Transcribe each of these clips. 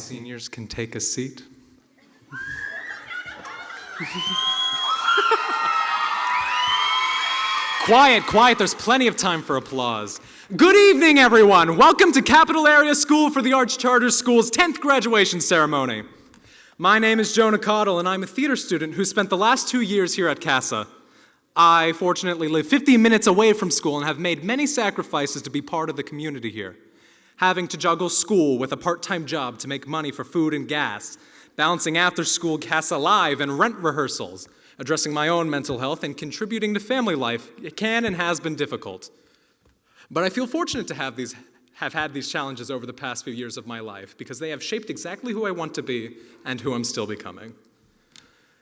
seniors can take a seat. Quiet, there's plenty of time for applause. Good evening, everyone. Welcome to Capital Area School for the Arts Charter School's 10th graduation ceremony. My name is Jonah Cottle, and I'm a theater student who spent the last 2 years here at CASA. I fortunately live 50 minutes away from school and have made many sacrifices to be part of the community here. Having to juggle school with a part-time job to make money for food and gas, balancing after-school CASA Live and rent rehearsals, addressing my own mental health, and contributing to family life, it can and has been difficult. But I feel fortunate to have had these challenges over the past few years of my life because they have shaped exactly who I want to be and who I'm still becoming.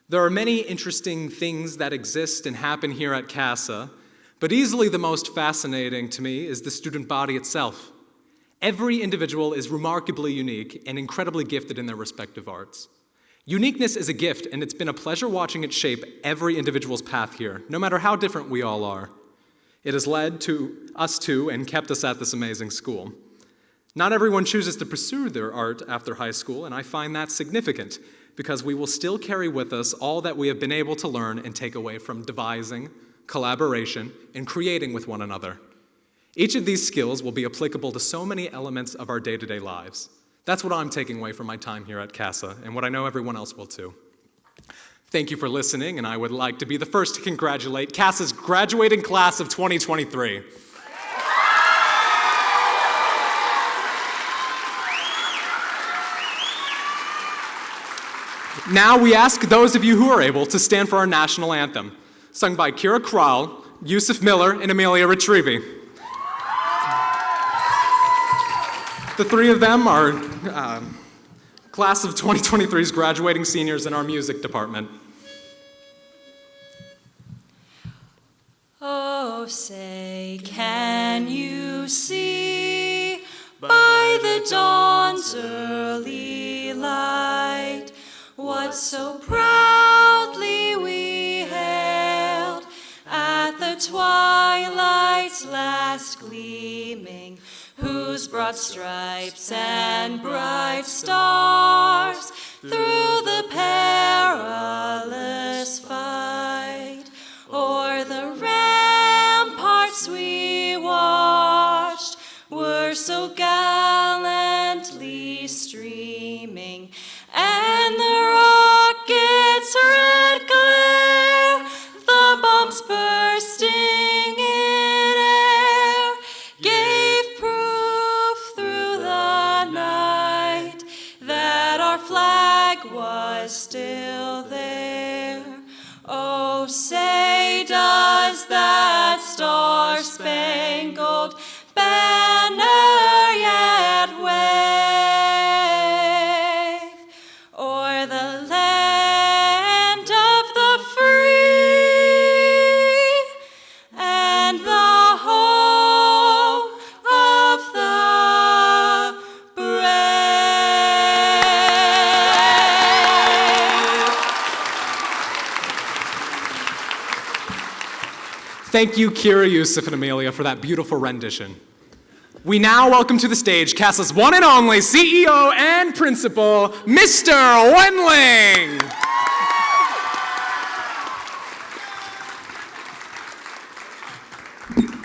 There are many interesting things that exist and happen here at CASA, but easily the most fascinating to me is the student body itself. Every individual is remarkably unique and incredibly gifted in their respective arts. Uniqueness is a gift, and it's been a pleasure watching it shape every individual's path here, no matter how different we all are. It has led to us to and kept us at this amazing school. Not everyone chooses to pursue their art after high school, and I find that significant because we will still carry with us all that we have been able to learn and take away from devising, collaboration, and creating with one another. Each of these skills will be applicable to so many elements of our day-to-day lives. That's what I'm taking away from my time here at CASA, and what I know everyone else will too. Thank you for listening, and I would like to be the first to congratulate CASA's graduating class of 2023. Now we ask those of you who are able to stand for our national anthem, sung by Kira Kral, Yusuf Miller, and Amelia Retrievi. The three of them are class of 2023's graduating seniors in our music department. Oh, say, can you see by the dawn's early light what so proudly we hailed at the twilight's last gleaming, whose broad stripes and bright stars through the perilous fight o'er the ramparts we watched were so gallantly streaming, and the rocket's red glare, the bombs bursting in air, gave proof through the night that our flag was still there. Oh, say, does that star-spangled banner yet wave o'er the land of the free and the home of the brave? Thank you, Kira, Yusuf, and Amelia, for that beautiful rendition. We now welcome to the stage CASA's one and only CEO and principal, Mr. Wendling.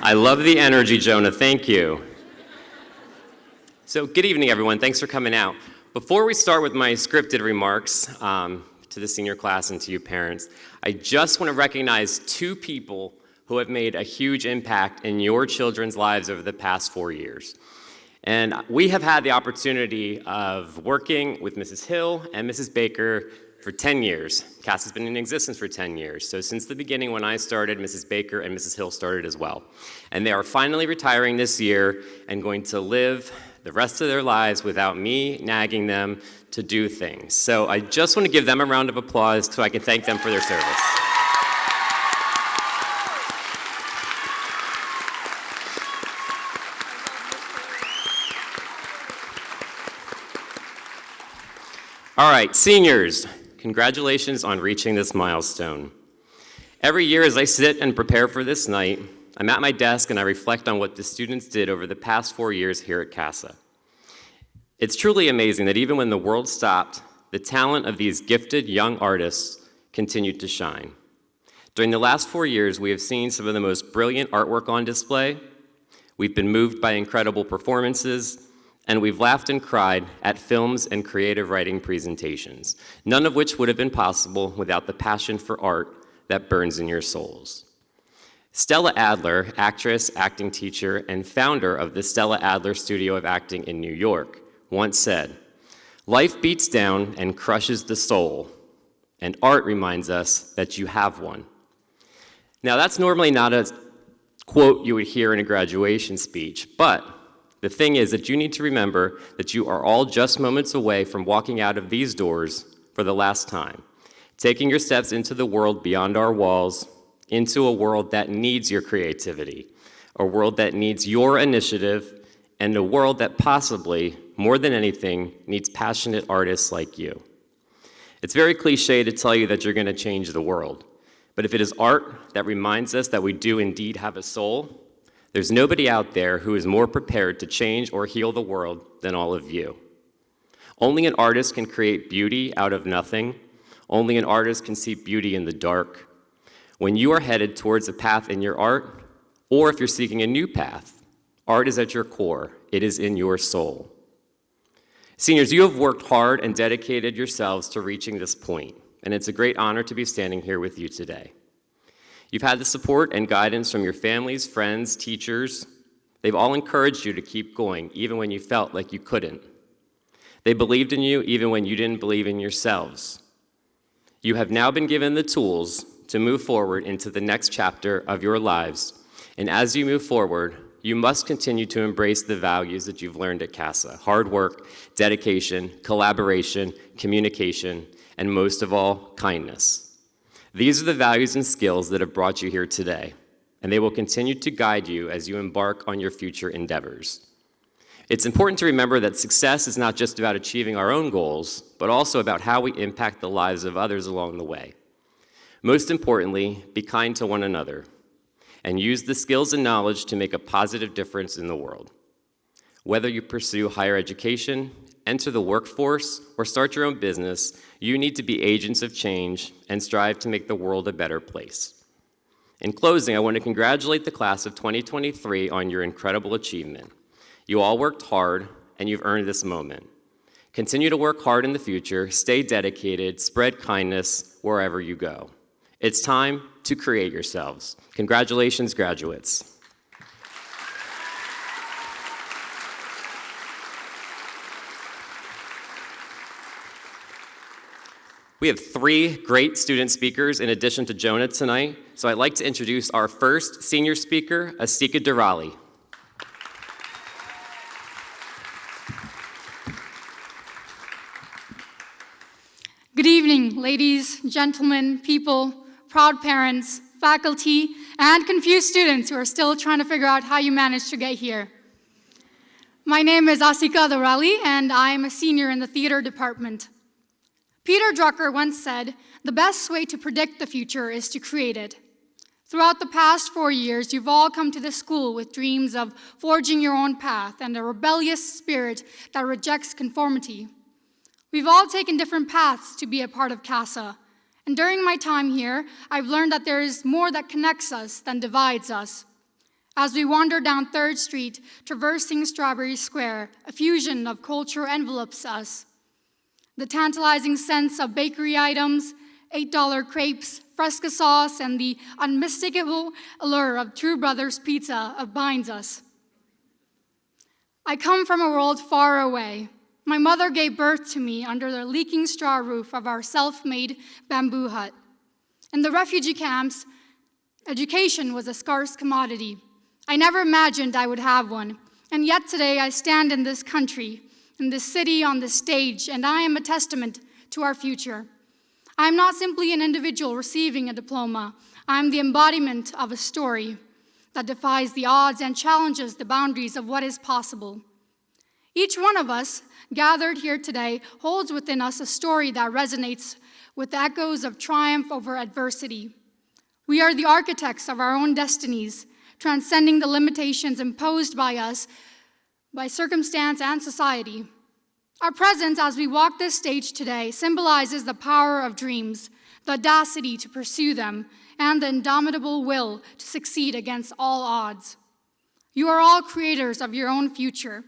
I love the energy, Jonah. Thank you. So, good evening, everyone. Thanks for coming out. Before we start with my scripted remarks to the senior class and to you parents, I just want to recognize two people who have made a huge impact in your children's lives over the past 4 years. And we have had the opportunity of working with Mrs. Hill and Mrs. Baker for 10 years. CASA has been in existence for 10 years. So since the beginning when I started, Mrs. Baker and Mrs. Hill started as well. And they are finally retiring this year and going to live the rest of their lives without me nagging them to do things. So I just want to give them a round of applause so I can thank them for their service. All right, seniors, congratulations on reaching this milestone. Every year as I sit and prepare for this night, I'm at my desk and I reflect on what the students did over the past 4 years here at CASA. It's truly amazing that even when the world stopped, the talent of these gifted young artists continued to shine. During the last 4 years, we have seen some of the most brilliant artwork on display. We've been moved by incredible performances, and we've laughed and cried at films and creative writing presentations, none of which would have been possible without the passion for art that burns in your souls. Stella Adler, actress, acting teacher, and founder of the Stella Adler Studio of Acting in New York, once said, "Life beats down and crushes the soul, and art reminds us that you have one." Now, that's normally not a quote you would hear in a graduation speech, but the thing is that you need to remember that you are all just moments away from walking out of these doors for the last time, taking your steps into the world beyond our walls, into a world that needs your creativity, a world that needs your initiative, and a world that possibly, more than anything, needs passionate artists like you. It's very cliche to tell you that you're going to change the world, but if it is art that reminds us that we do indeed have a soul, there's nobody out there who is more prepared to change or heal the world than all of you. Only an artist can create beauty out of nothing. Only an artist can see beauty in the dark. When you are headed towards a path in your art, or if you're seeking a new path, art is at your core. It is in your soul. Seniors, you have worked hard and dedicated yourselves to reaching this point, and it's a great honor to be standing here with you today. You've had the support and guidance from your families, friends, teachers. They've all encouraged you to keep going, even when you felt like you couldn't. They believed in you even when you didn't believe in yourselves. You have now been given the tools to move forward into the next chapter of your lives, and as you move forward, you must continue to embrace the values that you've learned at CASA: hard work, dedication, collaboration, communication, and most of all, kindness. These are the values and skills that have brought you here today, and they will continue to guide you as you embark on your future endeavors. It's important to remember that success is not just about achieving our own goals, but also about how we impact the lives of others along the way. Most importantly, be kind to one another, and use the skills and knowledge to make a positive difference in the world. Whether you pursue higher education, enter the workforce, or start your own business, you need to be agents of change and strive to make the world a better place. In closing, I want to congratulate the class of 2023 on your incredible achievement. You all worked hard, and you've earned this moment. Continue to work hard in the future, stay dedicated, spread kindness wherever you go. It's time to create yourselves. Congratulations, graduates. We have 3 great student speakers in addition to Jonah tonight, so I'd like to introduce our first senior speaker, Asika Durali. Good evening, ladies, gentlemen, people, proud parents, faculty, and confused students who are still trying to figure out how you managed to get here. My name is Asika Durali, and I'm a senior in the theater department. Peter Drucker once said, "The best way to predict the future is to create it." Throughout the past 4 years, you've all come to this school with dreams of forging your own path and a rebellious spirit that rejects conformity. We've all taken different paths to be a part of CASA, and during my time here, I've learned that there is more that connects us than divides us. As we wander down 3rd Street, traversing Strawberry Square, a fusion of culture envelopes us. The tantalizing sense of bakery items, $8 crepes, Fresca sauce, and the unmistakable allure of True Brothers Pizza binds us. I come from a world far away. My mother gave birth to me under the leaking straw roof of our self-made bamboo hut. In the refugee camps, education was a scarce commodity. I never imagined I would have one, and yet today I stand in this country, in this city, on this stage, and I am a testament to our future. I am not simply an individual receiving a diploma. I am the embodiment of a story that defies the odds and challenges the boundaries of what is possible. Each one of us gathered here today holds within us a story that resonates with the echoes of triumph over adversity. We are the architects of our own destinies, transcending the limitations imposed by us, by circumstance and society. Our presence as we walk this stage today symbolizes the power of dreams, the audacity to pursue them, and the indomitable will to succeed against all odds. You are all creators of your own future.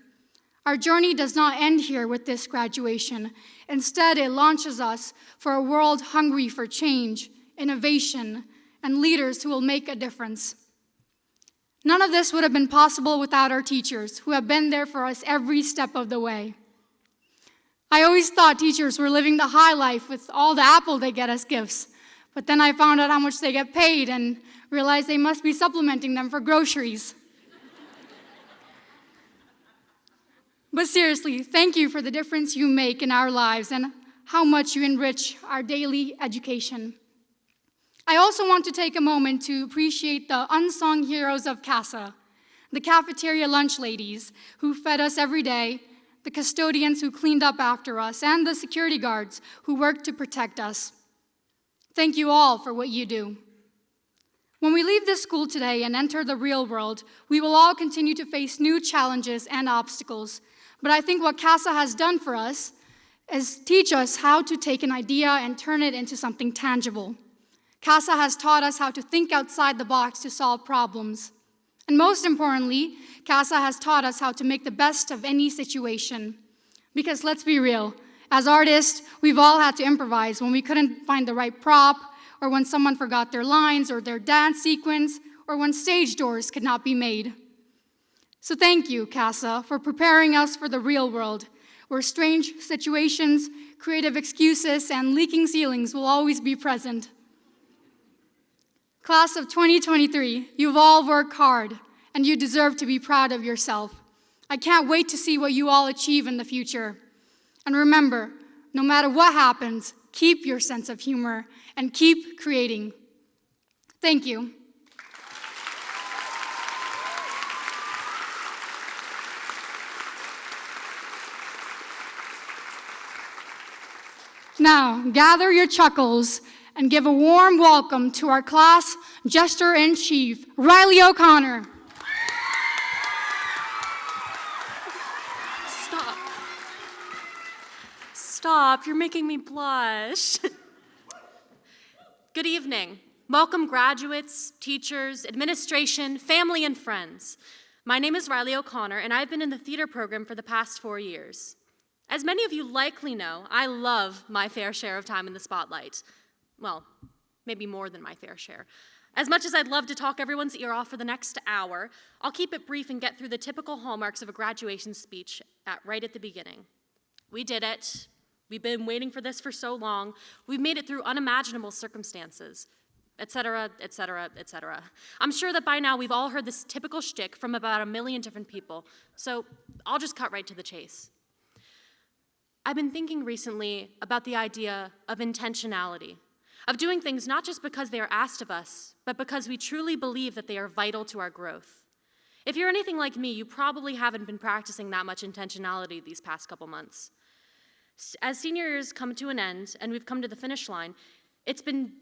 Our journey does not end here with this graduation. Instead, it launches us for a world hungry for change, innovation, and leaders who will make a difference. None of this would have been possible without our teachers, who have been there for us every step of the way. I always thought teachers were living the high life with all the apple they get as gifts, but then I found out how much they get paid and realized they must be supplementing them for groceries. But seriously, thank you for the difference you make in our lives and how much you enrich our daily education. I also want to take a moment to appreciate the unsung heroes of CASA, the cafeteria lunch ladies who fed us every day, the custodians who cleaned up after us, and the security guards who worked to protect us. Thank you all for what you do. When we leave this school today and enter the real world, we will all continue to face new challenges and obstacles. But I think what CASA has done for us is teach us how to take an idea and turn it into something tangible. CASA has taught us how to think outside the box to solve problems. And most importantly, CASA has taught us how to make the best of any situation. Because let's be real, as artists, we've all had to improvise when we couldn't find the right prop, or when someone forgot their lines or their dance sequence, or when stage doors could not be made. So thank you, CASA, for preparing us for the real world, where strange situations, creative excuses, and leaking ceilings will always be present. Class of 2023, you've all worked hard, and you deserve to be proud of yourself. I can't wait to see what you all achieve in the future. And remember, no matter what happens, keep your sense of humor and keep creating. Thank you. Now, gather your chuckles and give a warm welcome to our class Jester-in-Chief, Riley O'Connor. Stop, you're making me blush. Good evening. Welcome graduates, teachers, administration, family, and friends. My name is Riley O'Connor, and I've been in the theater program for the past 4 years. As many of you likely know, I love my fair share of time in the spotlight. Well, maybe more than my fair share. As much as I'd love to talk everyone's ear off for the next hour, I'll keep it brief and get through the typical hallmarks of a graduation speech right at the beginning. We did it. We've been waiting for this for so long. We've made it through unimaginable circumstances, etc., etc., etc. I'm sure that by now we've all heard this typical shtick from about 1 million different people, so I'll just cut right to the chase. I've been thinking recently about the idea of intentionality, of doing things not just because they are asked of us, but because we truly believe that they are vital to our growth. If you're anything like me, you probably haven't been practicing that much intentionality these past couple months. As senior years come to an end and we've come to the finish line, it's been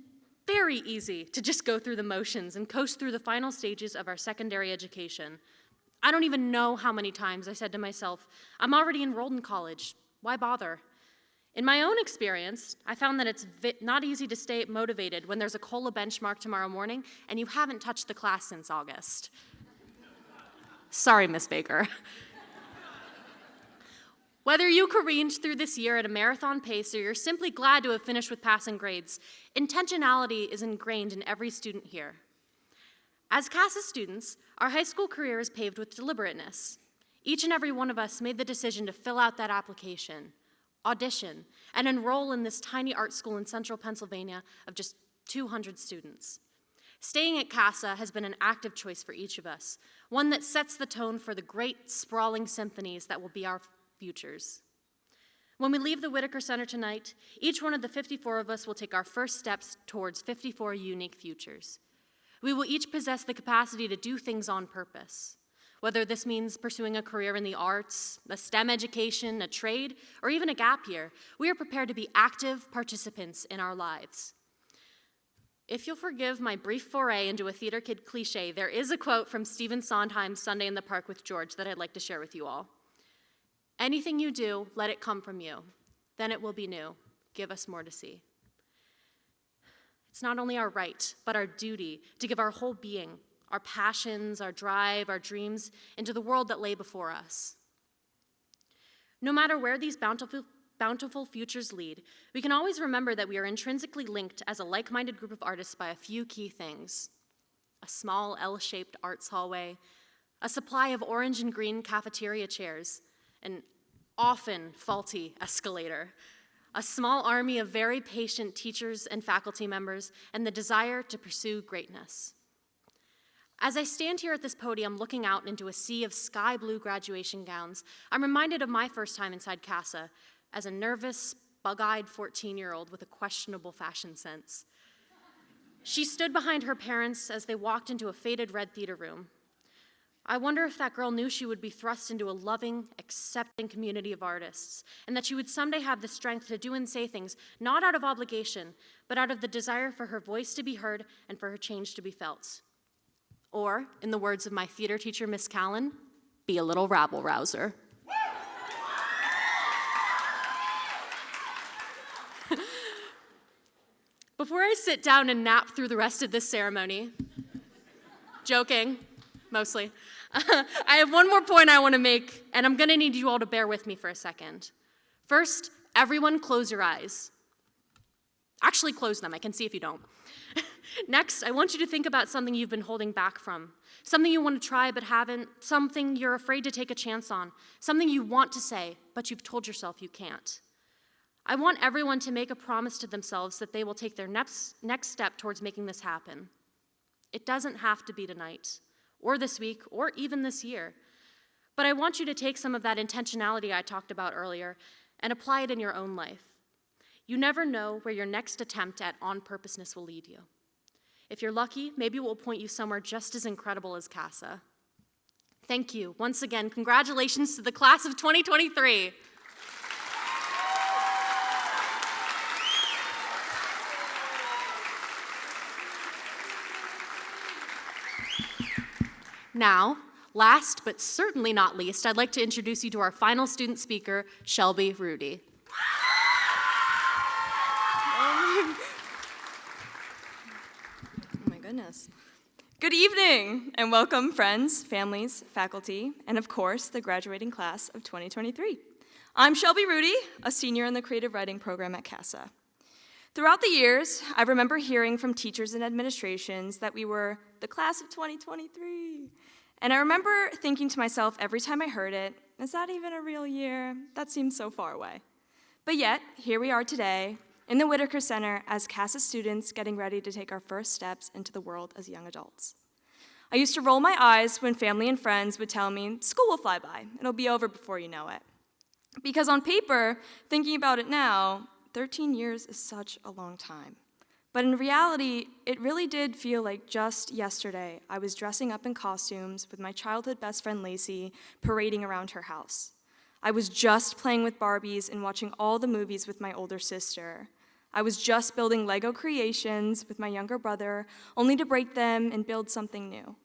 very easy to just go through the motions and coast through the final stages of our secondary education. I don't even know how many times I said to myself, I'm already enrolled in college, why bother? In my own experience, I found that it's not easy to stay motivated when there's a COLA benchmark tomorrow morning and you haven't touched the class since August. Sorry, Miss Baker. Whether you careened through this year at a marathon pace or you're simply glad to have finished with passing grades, intentionality is ingrained in every student here. As CASA students, our high school career is paved with deliberateness. Each and every one of us made the decision to fill out that application, audition, and enroll in this tiny art school in central Pennsylvania of just 200 students. Staying at CASA has been an active choice for each of us, one that sets the tone for the great sprawling symphonies that will be our futures. When we leave the Whitaker Center tonight, each one of the 54 of us will take our first steps towards 54 unique futures. We will each possess the capacity to do things on purpose. Whether this means pursuing a career in the arts, a STEM education, a trade, or even a gap year, we are prepared to be active participants in our lives. If you'll forgive my brief foray into a theater kid cliche, there is a quote from Stephen Sondheim's Sunday in the Park with George that I'd like to share with you all. Anything you do, let it come from you. Then it will be new. Give us more to see. It's not only our right, but our duty to give our whole being, our passions, our drive, our dreams, into the world that lay before us. No matter where these bountiful futures lead, we can always remember that we are intrinsically linked as a like-minded group of artists by a few key things: a small L-shaped arts hallway, a supply of orange and green cafeteria chairs, an often faulty escalator, a small army of very patient teachers and faculty members, and the desire to pursue greatness. As I stand here at this podium looking out into a sea of sky blue graduation gowns, I'm reminded of my first time inside CASA as a nervous, bug-eyed 14-year-old with a questionable fashion sense. She stood behind her parents as they walked into a faded red theater room. I wonder if that girl knew she would be thrust into a loving, accepting community of artists, and that she would someday have the strength to do and say things not out of obligation, but out of the desire for her voice to be heard and for her change to be felt. Or, in the words of my theater teacher, Miss Callan, be a little rabble-rouser. Before I sit down and nap through the rest of this ceremony, joking, mostly, I have one more point I want to make, and I'm going to need you all to bear with me for a second. First, everyone close your eyes. Actually, close them. I can see if you don't. Next, I want you to think about something you've been holding back from, something you want to try but haven't, something you're afraid to take a chance on, something you want to say but you've told yourself you can't. I want everyone to make a promise to themselves that they will take their next step towards making this happen. It doesn't have to be tonight, or this week, or even this year. But I want you to take some of that intentionality I talked about earlier and apply it in your own life. You never know where your next attempt at on-purposeness will lead you. If you're lucky, maybe it will point you somewhere just as incredible as CASA. Thank you. Once again, congratulations to the class of 2023. Now, last but certainly not least, I'd like to introduce you to our final student speaker, Shelby Rudy. Oh my goodness. Good evening, and welcome friends, families, faculty, and of course, the graduating class of 2023. I'm Shelby Rudy, a senior in the creative writing program at CASA. Throughout the years, I remember hearing from teachers and administrations that we were the class of 2023. And I remember thinking to myself every time I heard it, is that even a real year? That seems so far away. But yet, here we are today in the Whitaker Center as CASA students getting ready to take our first steps into the world as young adults. I used to roll my eyes when family and friends would tell me, school will fly by, it'll be over before you know it. Because on paper, thinking about it now, 13 years is such a long time. But in reality, it really did feel like just yesterday I was dressing up in costumes with my childhood best friend Lacey parading around her house. I was just playing with Barbies and watching all the movies with my older sister. I was just building Lego creations with my younger brother, only to break them and build something new.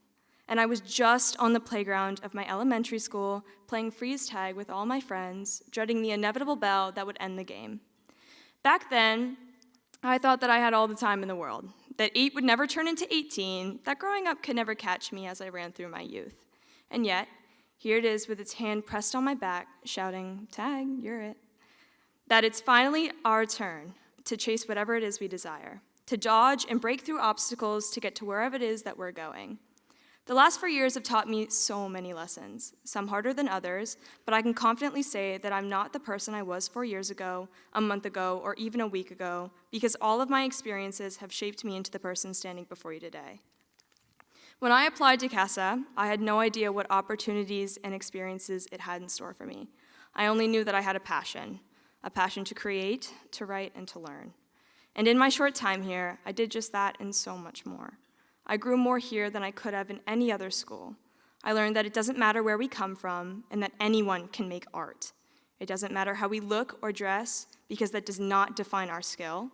And I was just on the playground of my elementary school playing freeze tag with all my friends, dreading the inevitable bell that would end the game. Back then, I thought that I had all the time in the world, that 8 would never turn into 18, that growing up could never catch me as I ran through my youth. And yet, here it is with its hand pressed on my back, shouting, tag, you're it. That it's finally our turn to chase whatever it is we desire, to dodge and break through obstacles to get to wherever it is that we're going. The last 4 years have taught me so many lessons, some harder than others, but I can confidently say that I'm not the person I was 4 years ago, a month ago, or even a week ago, because all of my experiences have shaped me into the person standing before you today. When I applied to CASA, I had no idea what opportunities and experiences it had in store for me. I only knew that I had a passion to create, to write, and to learn. And in my short time here, I did just that and so much more. I grew more here than I could have in any other school. I learned that it doesn't matter where we come from and that anyone can make art. It doesn't matter how we look or dress because that does not define our skill.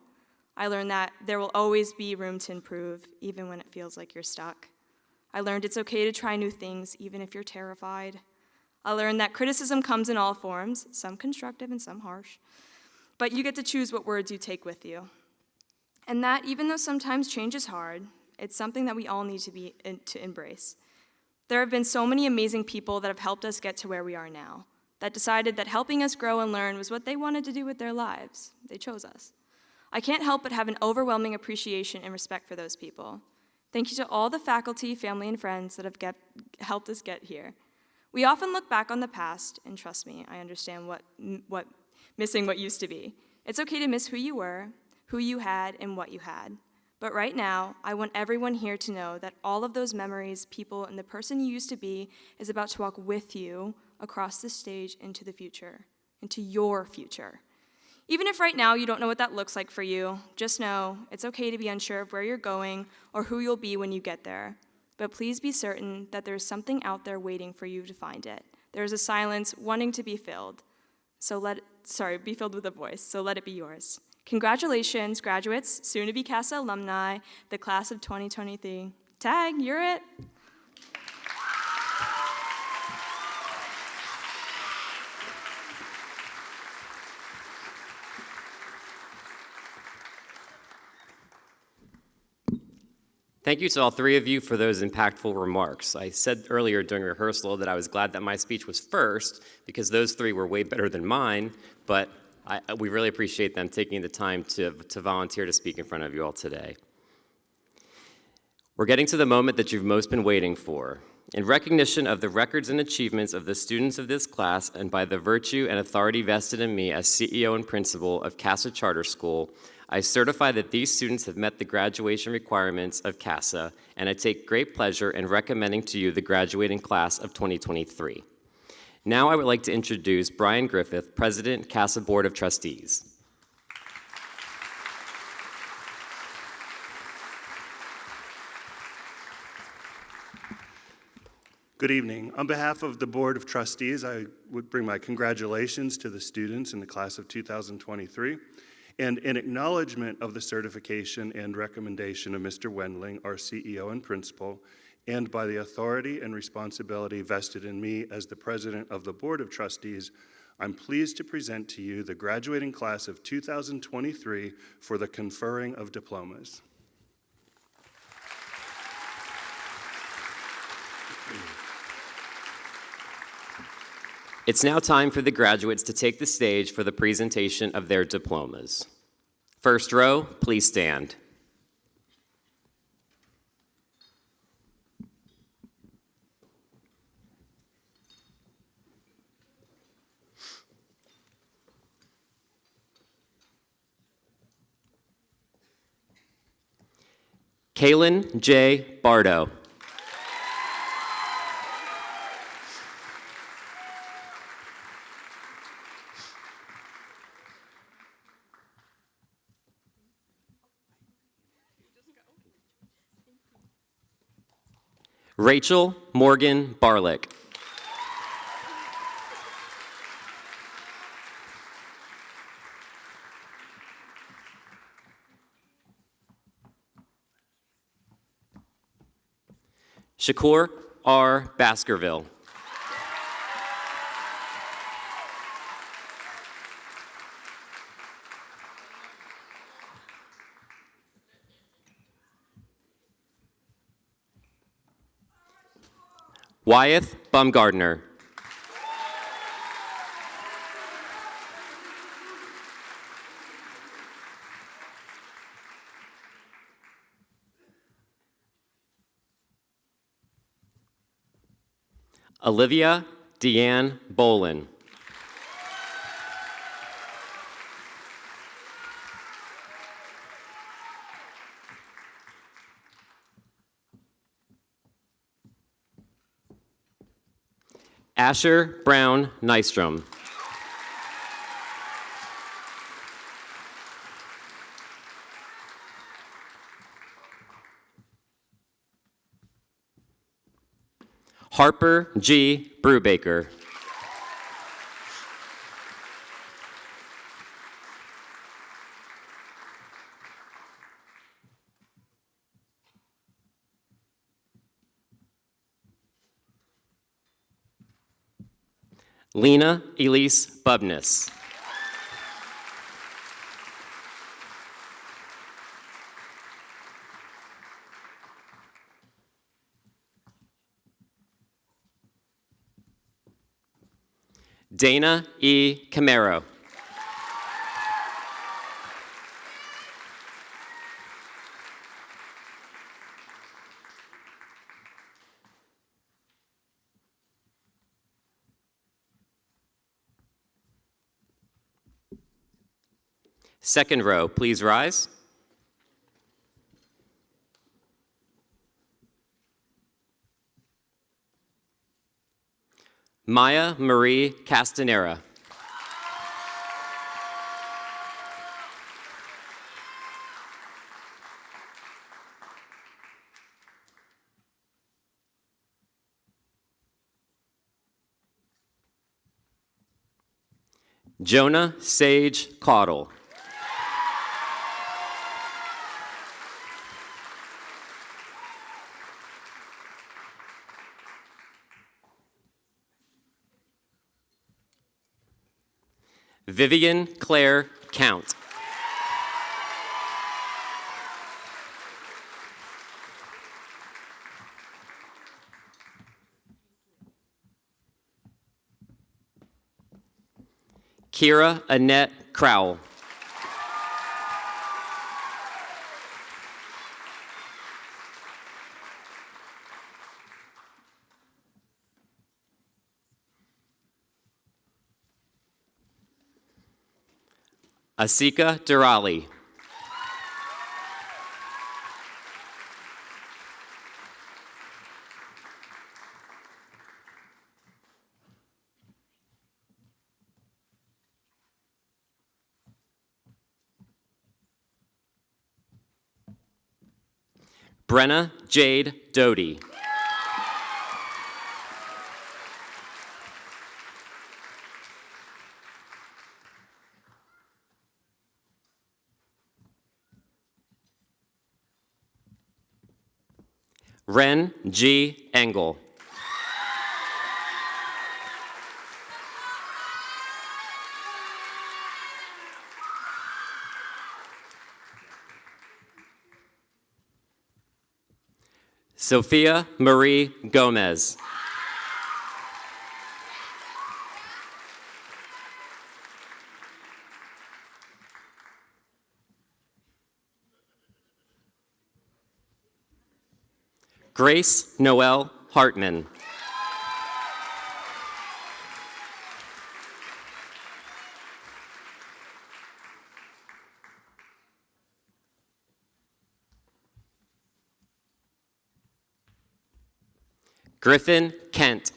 I learned that there will always be room to improve even when it feels like you're stuck. I learned it's okay to try new things even if you're terrified. I learned that criticism comes in all forms, some constructive and some harsh, but you get to choose what words you take with you. And that even though sometimes change is hard, it's something that we all need to embrace. There have been so many amazing people that have helped us get to where we are now, that decided that helping us grow and learn was what they wanted to do with their lives. They chose us. I can't help but have an overwhelming appreciation and respect for those people. Thank you to all the faculty, family, and friends that have helped us get here. We often look back on the past, and trust me, I understand what missing what used to be. It's okay to miss who you were, who you had, and what you had. But right now, I want everyone here to know that all of those memories, people, and the person you used to be is about to walk with you across the stage into the future, into your future. Even if right now you don't know what that looks like for you, just know it's okay to be unsure of where you're going or who you'll be when you get there. But please be certain that there's something out there waiting for you to find it. There's a silence wanting to be filled. Be filled with a voice, so let it be yours. Congratulations, graduates, soon to be CASA alumni, the class of 2023. Tag, you're it. Thank you to all three of you for those impactful remarks. I said earlier during rehearsal that I was glad that my speech was first because those three were way better than mine, but we really appreciate them taking the time to volunteer to speak in front of you all today. We're getting to the moment that you've most been waiting for. In recognition of the records and achievements of the students of this class and by the virtue and authority vested in me as CEO and principal of CASA Charter School, I certify that these students have met the graduation requirements of CASA, and I take great pleasure in recommending to you the graduating class of 2023. Now I would like to introduce Brian Griffith, President, CASA Board of Trustees. Good evening. On behalf of the Board of Trustees, I would bring my congratulations to the students in the class of 2023. And in acknowledgement of the certification and recommendation of Mr. Wendling, our CEO and principal, and by the authority and responsibility vested in me as the president of the Board of Trustees, I'm pleased to present to you the graduating class of 2023 for the conferring of diplomas. It's now time for the graduates to take the stage for the presentation of their diplomas. First row, please stand. Kaylin J. Bardo. Rachel Morgan Barlick. Shakur R. Baskerville. Wyeth Bumgardner. Olivia Deanne Bolin. Asher Brown Nystrom. Harper G. Brubaker. Lena Elise Bubness. Dana E. Camaro. Second row, please rise. Maya Marie Castanera. Jonah Sage Caudle. Vivian Claire Count. Kira Annette Crowell. Asika Durali. Brenna Jade Doty. Ren G. Engel. Sophia Marie Gomez. Grace Noel Hartman. Griffin Kent.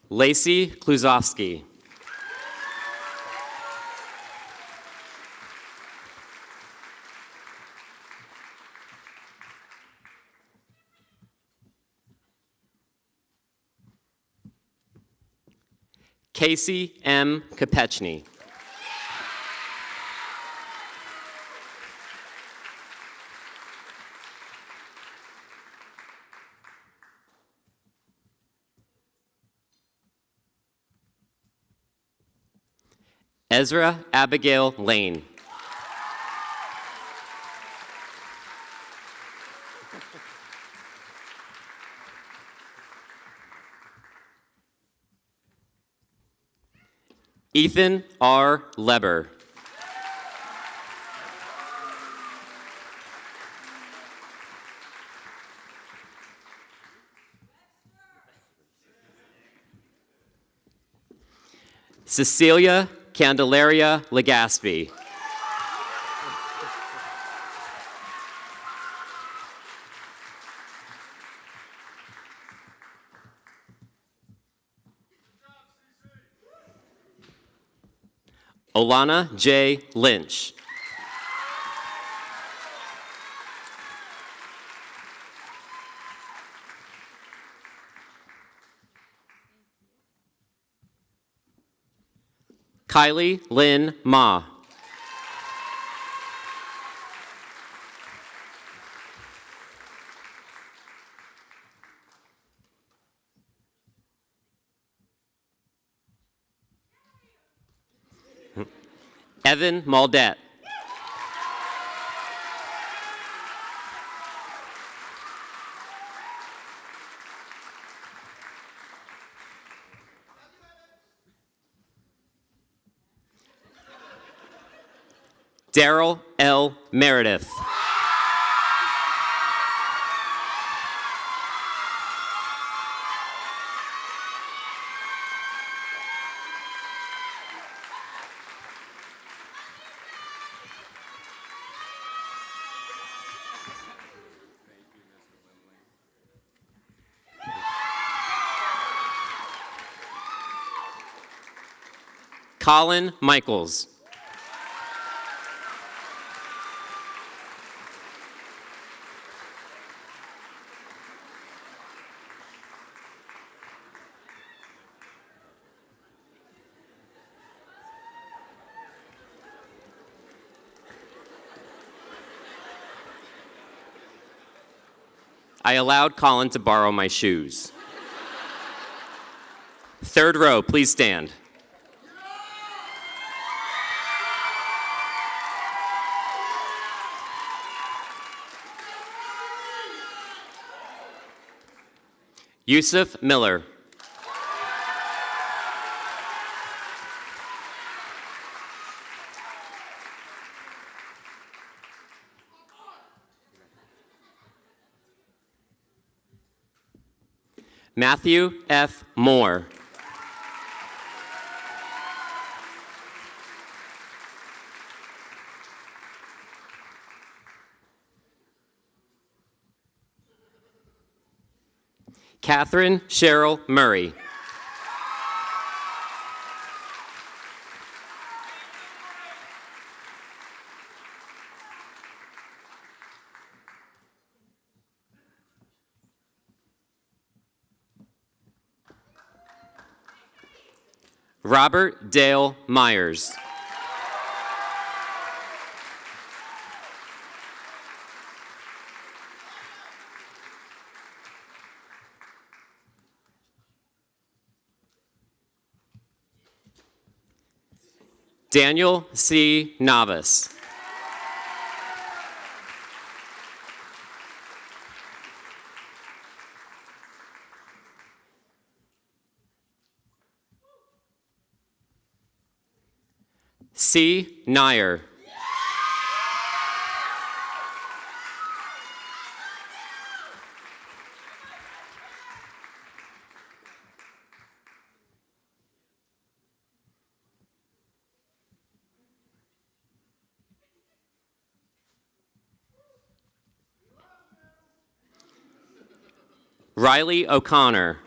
Lacey Kluzowski. Casey M. Kopechny. Ezra Abigail Lane. Ethan R. Leber. Cecilia Candelaria Legaspi. Olana J. Lynch. Kylie Lynn Ma. Evan Maldette. Daryl L. Meredith. Colin Michaels. I allowed Colin to borrow my shoes. Third row, please stand. Yusuf Miller. Matthew F. Moore. Catherine Cheryl Murray. Robert Dale Myers. Daniel C. Navas. C. Nair. Riley O'Connor.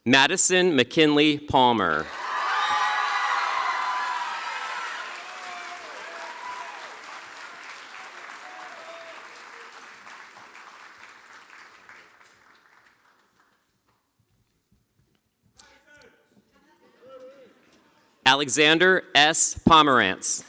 Madison McKinley Palmer. Alexander S. Pomerantz.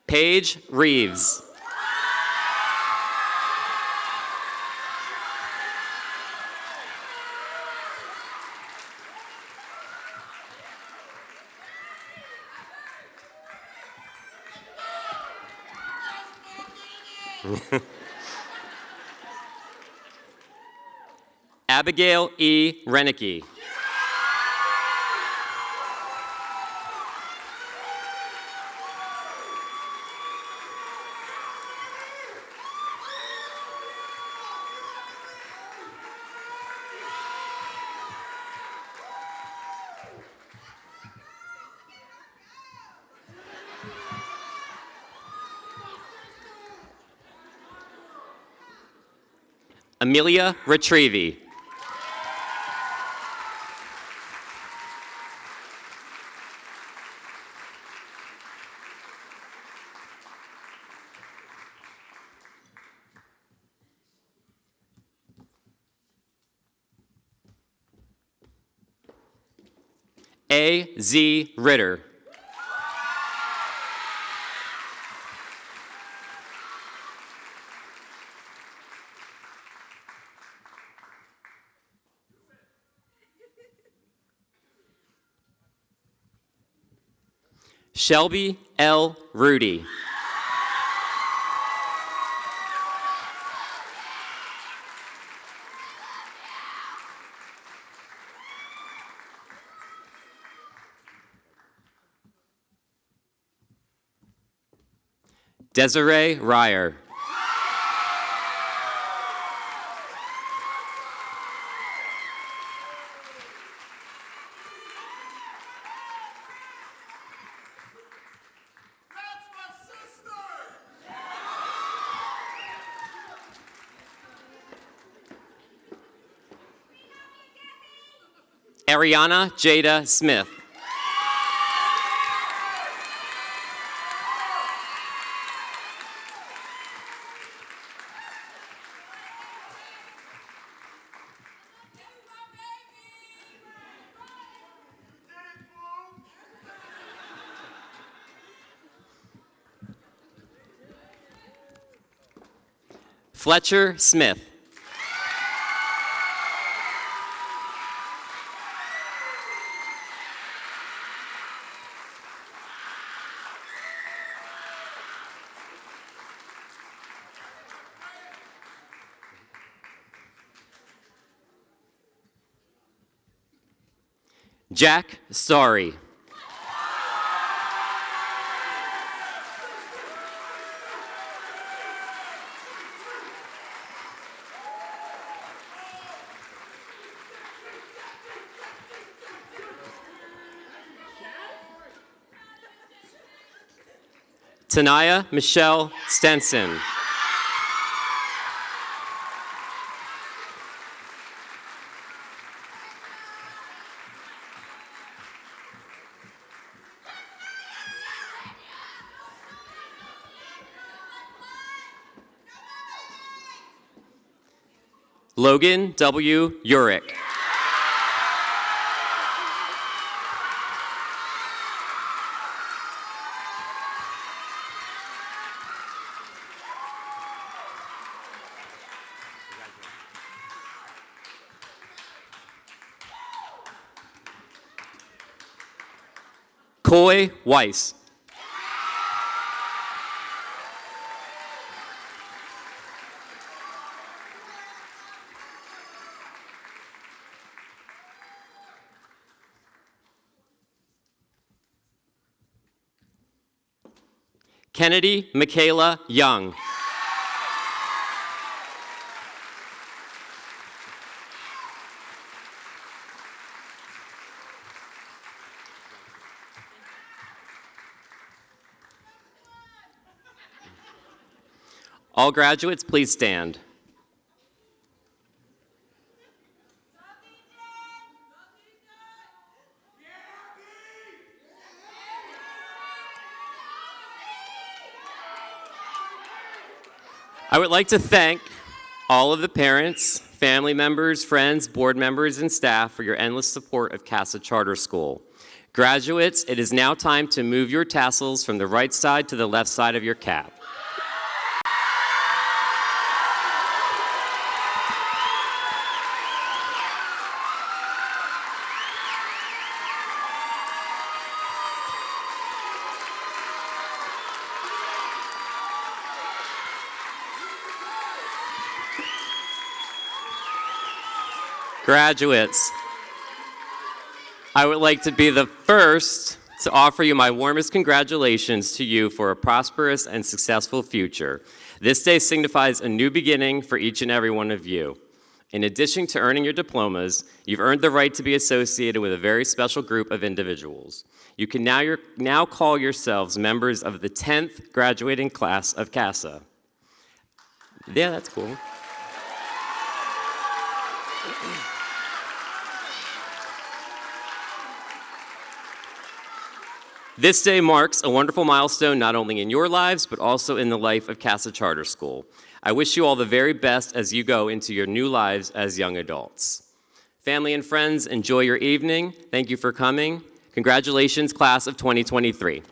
Paige Reeves. Abigail E. Renicky. Amelia Retrieve. A.Z. Ritter. Shelby L. Rudy. Desiree Ryer. Ariana Jada Smith. Fletcher Smith. Jack Sorry. Tanaya Michelle Stenson. Logan W. Urick. Coy Weiss. Kennedy Michaela Young. All graduates, please stand. I would like to thank all of the parents, family members, friends, board members, and staff for your endless support of CASA Charter School. Graduates, it is now time to move your tassels from the right side to the left side of your cap. Graduates, I would like to be the first to offer you my warmest congratulations to you for a prosperous and successful future. This day signifies a new beginning for each and every one of you. In addition to earning your diplomas, you've earned the right to be associated with a very special group of individuals. You can now call yourselves members of the 10th graduating class of CASA. Yeah, that's cool. This day marks a wonderful milestone not only in your lives, but also in the life of CASA Charter School. I wish you all the very best as you go into your new lives as young adults. Family and friends, enjoy your evening. Thank you for coming. Congratulations, class of 2023.